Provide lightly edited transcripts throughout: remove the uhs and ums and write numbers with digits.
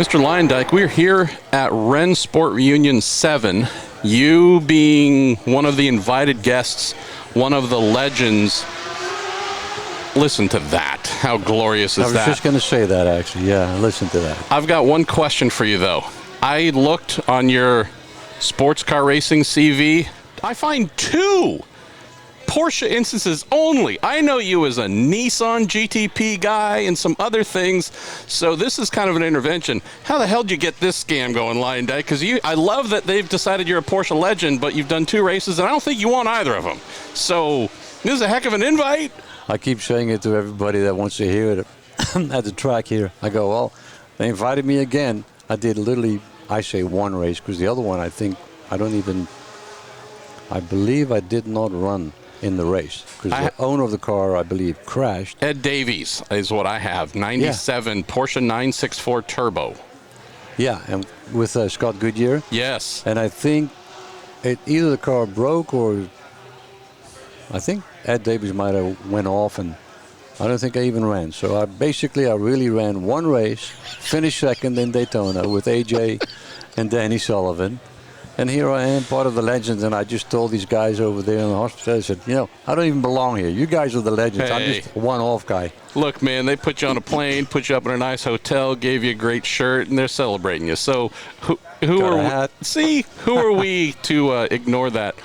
Mr. Luyendyk, we're here at Rennsport Reunion 7. You being one of the invited guests, one of the legends. Listen to that. How glorious is that? I was just going to say that, actually. Yeah, listen to that. I've got one question for you, though. I looked on your sports car racing CV. I find 2 Porsche instances only. I know you as a Nissan GTP guy and some other things, so this is kind of an intervention. How the hell did you get this scam going, Luyendyk? Because I love that they've decided you're a Porsche legend, but you've done 2 races, and I don't think you won either of them. So this is a heck of an invite. I keep saying it to everybody that wants to hear it at the track here. I go, well, they invited me again. I did literally, I say 1 race, because the other one, I believe I did not run in the race, because the owner of the car, I believe, crashed. Ed Davies is what I have. 97 Porsche 964 Turbo. Yeah, and with Scott Goodyear. Yes. And I think either the car broke, or I think Ed Davies might have went off, and I don't think I even ran. So I really ran 1 race, finished second in Daytona with AJ and Danny Sullivan. And here I am, part of the legends, and I just told these guys over there in the hospital, I said, I don't even belong here. You guys are the legends. Hey. I'm just a one-off guy. Look, man, they put you on a plane, put you up in a nice hotel, gave you a great shirt, and they're celebrating you. So who are we to ignore that?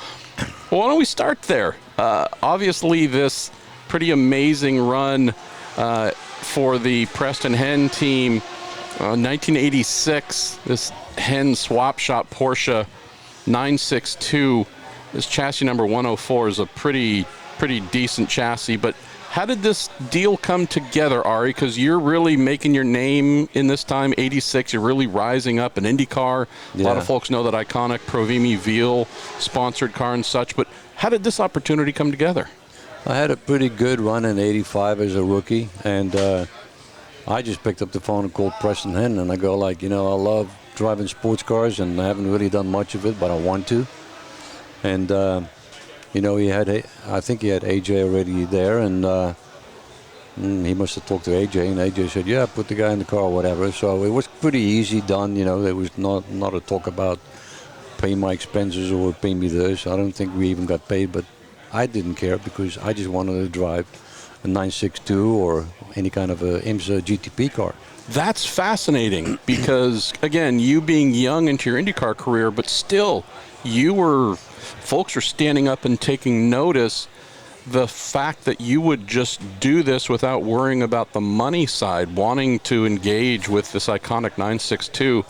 Well, why don't we start there? Obviously, this pretty amazing run for the Preston Hen team. 1986, this Hen swap shop Porsche 962. This chassis number 104 is a pretty decent chassis. But how did this deal come together, Arie? Because you're really making your name in this time, 86. You're really rising up in IndyCar. A lot of folks know that iconic Provimi Veal sponsored car and such. But how did this opportunity come together? I had a pretty good run in 85 as a rookie, and I just picked up the phone and called Preston Hen, and I go I love driving sports cars, and I haven't really done much of it, but I want to. And I think he had AJ already there, and he must have talked to AJ, and AJ said, yeah, put the guy in the car or whatever. So it was pretty easy done. There was not a talk about pay my expenses or pay me this. I don't think we even got paid, but I didn't care, because I just wanted to drive a 962 or any kind of a IMSA GTP car. That's fascinating, because again, you being young into your IndyCar career, but still folks were standing up and taking notice. The fact that you would just do this without worrying about the money side, wanting to engage with this iconic 962,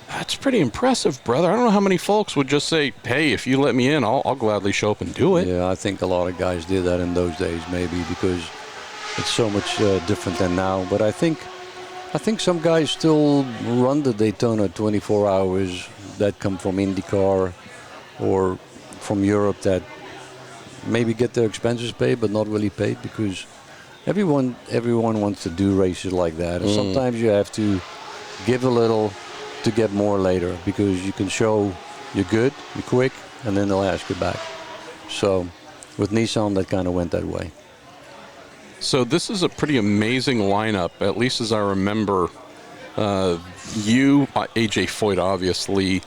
that's pretty impressive, brother. I don't know how many folks would just say, hey, if you let me in, I'll gladly show up and do it. Yeah, I think a lot of guys did that in those days, maybe, because it's so much different than now. But I think some guys still run the Daytona 24 hours that come from IndyCar or from Europe, that maybe get their expenses paid but not really paid, because everyone wants to do races like that. And sometimes you have to give a little to get more later, because you can show you're good, you're quick, and then they'll ask you back. So with Nissan, that kind of went that way. So this is a pretty amazing lineup, at least as I remember. You, AJ Foyt, obviously,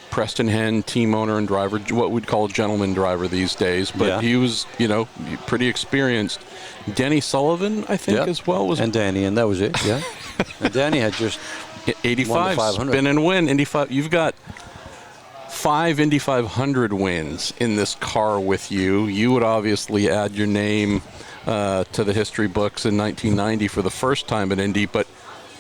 Preston Hen, team owner and driver, what we'd call a gentleman driver these days, but he was, pretty experienced. Denny Sullivan, I think, as well. And Danny, and that was it, yeah. And Danny had just 85 spin and win. Indy 5. You've got 5 Indy 500 wins in this car with you. You would obviously add your name to the history books in 1990 for the first time at Indy. But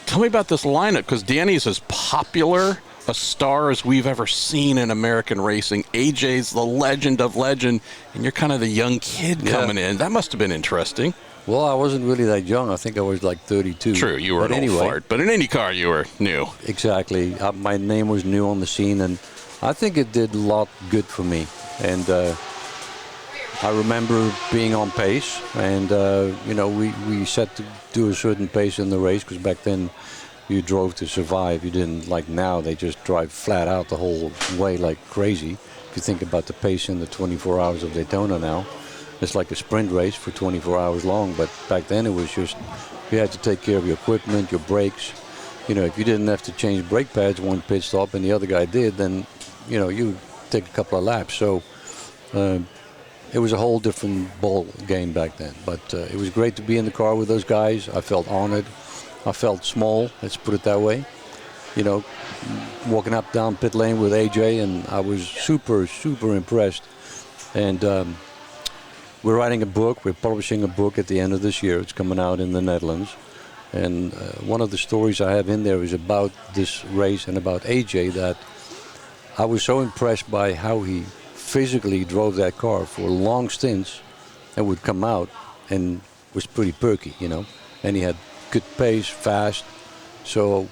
tell me about this lineup, because Danny's as popular a star as we've ever seen in American racing. AJ's the legend of legend, and you're kind of the young kid coming in. That must have been interesting. Well, I wasn't really that young. I think I was like 32. True, you were an old fart. But in any car, you were new. Exactly. My name was new on the scene, and I think it did a lot good for me. And I remember being on pace, and we set to do a certain pace in the race, because back then you drove to survive. You didn't, like now, they just drive flat out the whole way like crazy. If you think about the pace in the 24 hours of Daytona now, it's like a sprint race for 24 hours long. But back then it was just, you had to take care of your equipment, your brakes, if you didn't have to change brake pads one pit stop and the other guy did, then, you take a couple of laps. So it was a whole different ball game back then. But it was great to be in the car with those guys. I felt honored. I felt small, let's put it that way. Walking up down pit lane with AJ, and I was super, super impressed. And we're writing a book. We're publishing a book at the end of this year. It's coming out in the Netherlands. And one of the stories I have in there is about this race and about AJ, that I was so impressed by how he physically drove that car for long stints and would come out and was pretty perky, And he had good pace, fast. So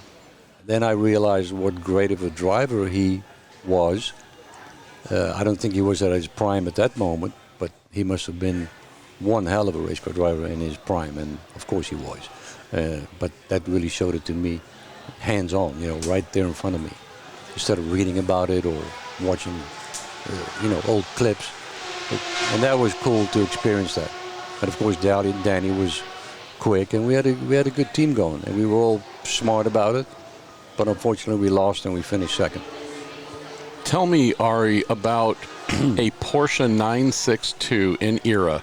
then I realized what great of a driver he was. I don't think he was at his prime at that moment, but he must have been one hell of a race car driver in his prime, and of course he was. But that really showed it to me hands-on, right there in front of me. Instead of reading about it or watching, old clips. And that was cool to experience that. And of course, Danny was quick, and we had a good team going, and we were all smart about it. But unfortunately, we lost and we finished second. Tell me, Arie, about a Porsche 962 in era.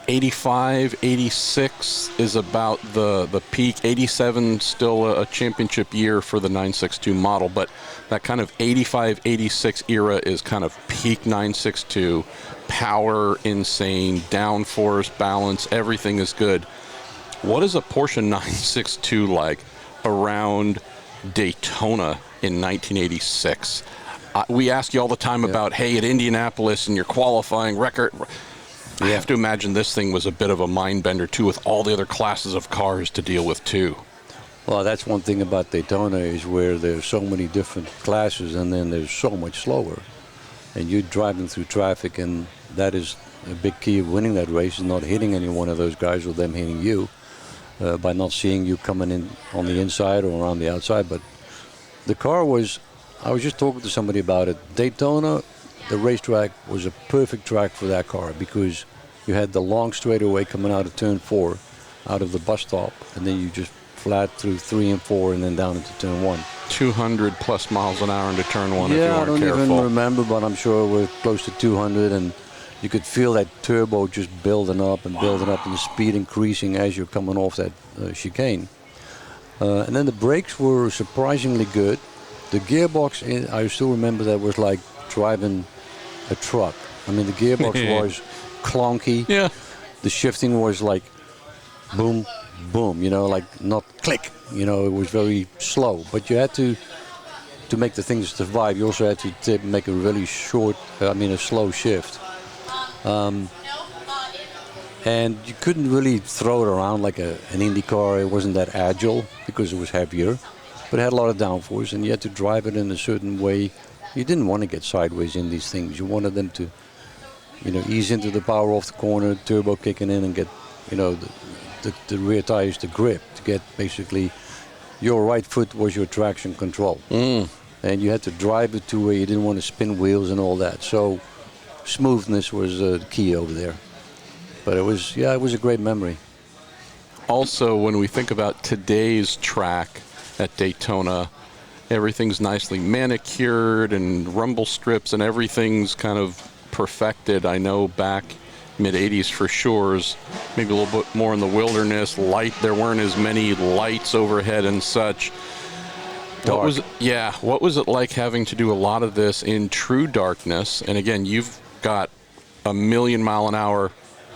85, 86 is about the peak. 87 still a championship year for the 962 model, but that kind of 85, 86 era is kind of peak 962. Power, insane, downforce, balance, everything is good. What is a Porsche 962 like around Daytona in 1986? We ask you all the time about, hey, at Indianapolis and your qualifying record. I have to imagine this thing was a bit of a mind bender too, with all the other classes of cars to deal with too. Well, that's one thing about Daytona, is where there's so many different classes, and then there's so much slower. And you're driving through traffic, and that is a big key of winning that race, is not hitting any one of those guys or them hitting you, by not seeing you coming in on the inside or around the outside. But the car was, I was just talking to somebody about it. Daytona, the racetrack, was a perfect track for that car, because you had the long straightaway coming out of turn 4, out of the bus stop, and then you just flat through 3 and 4 and then down into turn 1. 200 plus miles an hour into turn 1 if you I weren't don't careful. even remember, but I'm sure we're close to 200, and you could feel that turbo just building up and the speed increasing as you're coming off that chicane. And then the brakes were surprisingly good. The gearbox, I still remember, that was like driving a truck. I mean, the gearbox was clunky. Yeah. The shifting was like boom, boom, like not click. It was very slow. But you had to make the things survive. You also had to make a really a slow shift. And you couldn't really throw it around like an Indy car. It wasn't that agile because it was heavier. But it had a lot of downforce, and you had to drive it in a certain way. You didn't want to get sideways in these things. You wanted them to, ease into the power off the corner, turbo kicking in, and get, the rear tires to grip, to get basically your right foot was your traction control. And you had to drive it to where you didn't want to spin wheels and all that. So smoothness was the key over there. But it was a great memory. Also, when we think about today's track at Daytona, everything's nicely manicured and rumble strips and everything's kind of perfected. I know back mid-'80s for sure, maybe a little bit more in the wilderness. There weren't as many lights overhead and such. Dark. What was it like having to do a lot of this in true darkness? And again, you've got a 1,000,000-mile-an-hour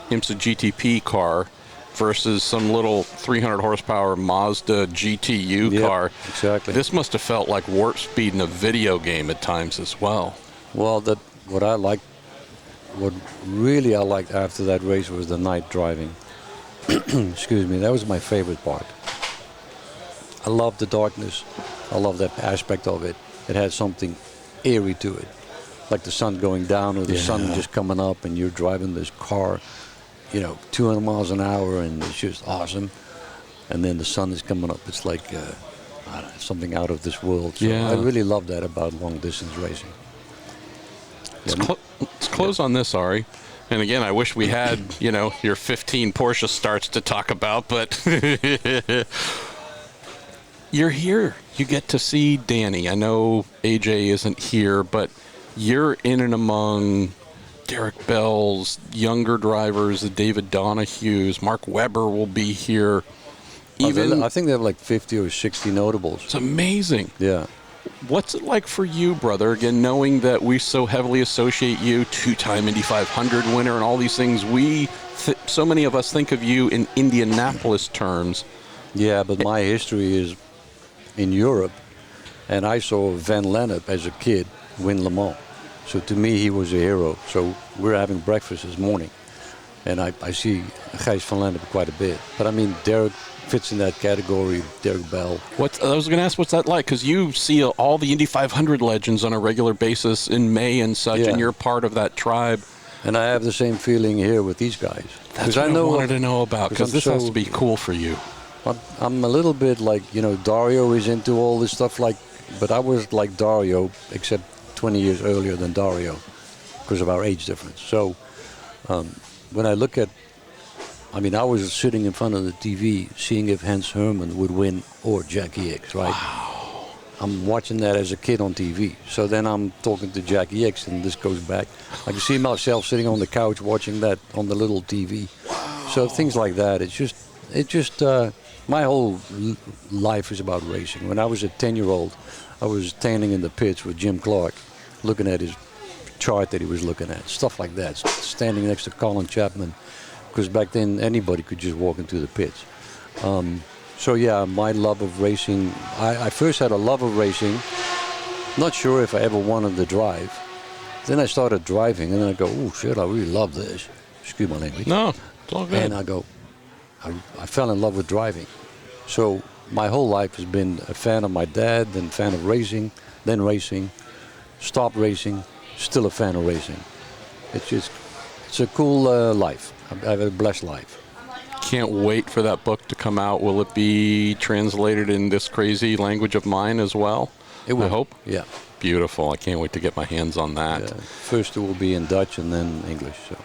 IMSA GTP car versus some little 300 horsepower Mazda GTU car. Exactly. This must have felt like warp speed in a video game at times as well. Well, what really I liked after that race was the night driving. Excuse me, that was my favorite part. I loved the darkness. I loved that aspect of it. It had something eerie to it, like the sun going down or the sun just coming up, and you're driving this car, 200 miles an hour, and it's just awesome. And then the sun is coming up. It's like something out of this world. So I really love that about long distance racing. Let's close on this, Arie. And again, I wish we had, your 15 Porsche starts to talk about, but You're here. You get to see Danny. I know AJ isn't here, but you're in and among Derek Bell's younger drivers, the David Donahues. Mark Webber will be here. I think they have like 50 or 60 notables. It's amazing. Yeah. What's it like for you, brother, again, knowing that we so heavily associate you, two-time Indy 500 winner and all these things? So many of us think of you in Indianapolis terms. Yeah, but my history is in Europe, and I saw Van Lennep as a kid win Le Mans. So to me, he was a hero. So we're having breakfast this morning, and I see Gijs Van Lennep quite a bit. But I mean, Derek fits in that category, Derek Bell. I was going to ask, what's that like? Because you see all the Indy 500 legends on a regular basis in May and such, and you're part of that tribe. And I have the same feeling here with these guys. That's what I wanted to know about, because this has to be cool for you. I'm a little bit like, Dario is into all this stuff, but I was like Dario, except 20 years earlier than Dario, because of our age difference. So when I look at, I was sitting in front of the TV seeing if Hans Herman would win or Jackie X, right? Wow. I'm watching that as a kid on TV. So then I'm talking to Jackie X, and this goes back. I can see myself sitting on the couch watching that on the little TV. Wow. So things like that. It's just my whole life is about racing. When I was a 10-year-old, I was standing in the pits with Jim Clark, looking at his chart that he was looking at, stuff like that, standing next to Colin Chapman, because back then anybody could just walk into the pits. So yeah, my love of racing, I first had a love of racing, not sure if I ever wanted to drive. Then I started driving, and then I go, oh shit, I really love this. Excuse my language. No, it's all good. And I go, I fell in love with driving. So my whole life has been a fan of my dad, then fan of racing, then racing, stopped racing, still a fan of racing. It's a cool life. I have a blessed life. Can't wait for that book to come out. Will it be translated in this crazy language of mine as well? It will. I hope. Yeah. Beautiful. I can't wait to get my hands on that. Yeah. First it will be in Dutch and then English. So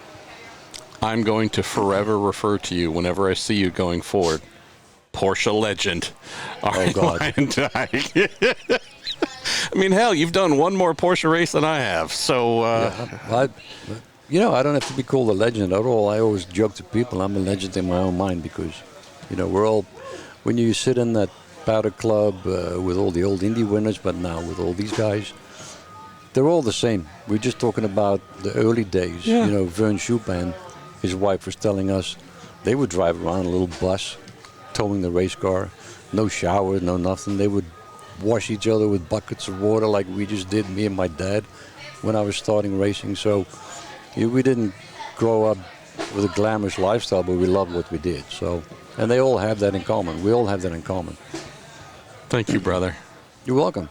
I'm going to forever refer to you whenever I see you going forward. Porsche legend. Oh, God. Luyendyk. I mean, hell, you've done one more Porsche race than I have. So, I don't have to be called a legend at all. I always joke to people I'm a legend in my own mind because, we're all, when you sit in that powder club with all the old Indy winners, but now with all these guys, they're all the same. We're just talking about the early days. Yeah. Vern Schuppan, his wife was telling us they would drive around in a little bus, towing the race car, no shower, no nothing. They would wash each other with buckets of water like we just did, me and my dad, when I was starting racing. So we didn't grow up with a glamorous lifestyle, but we loved what we did. So, and they all have that in common. We all have that in common. Thank you, brother. You're welcome.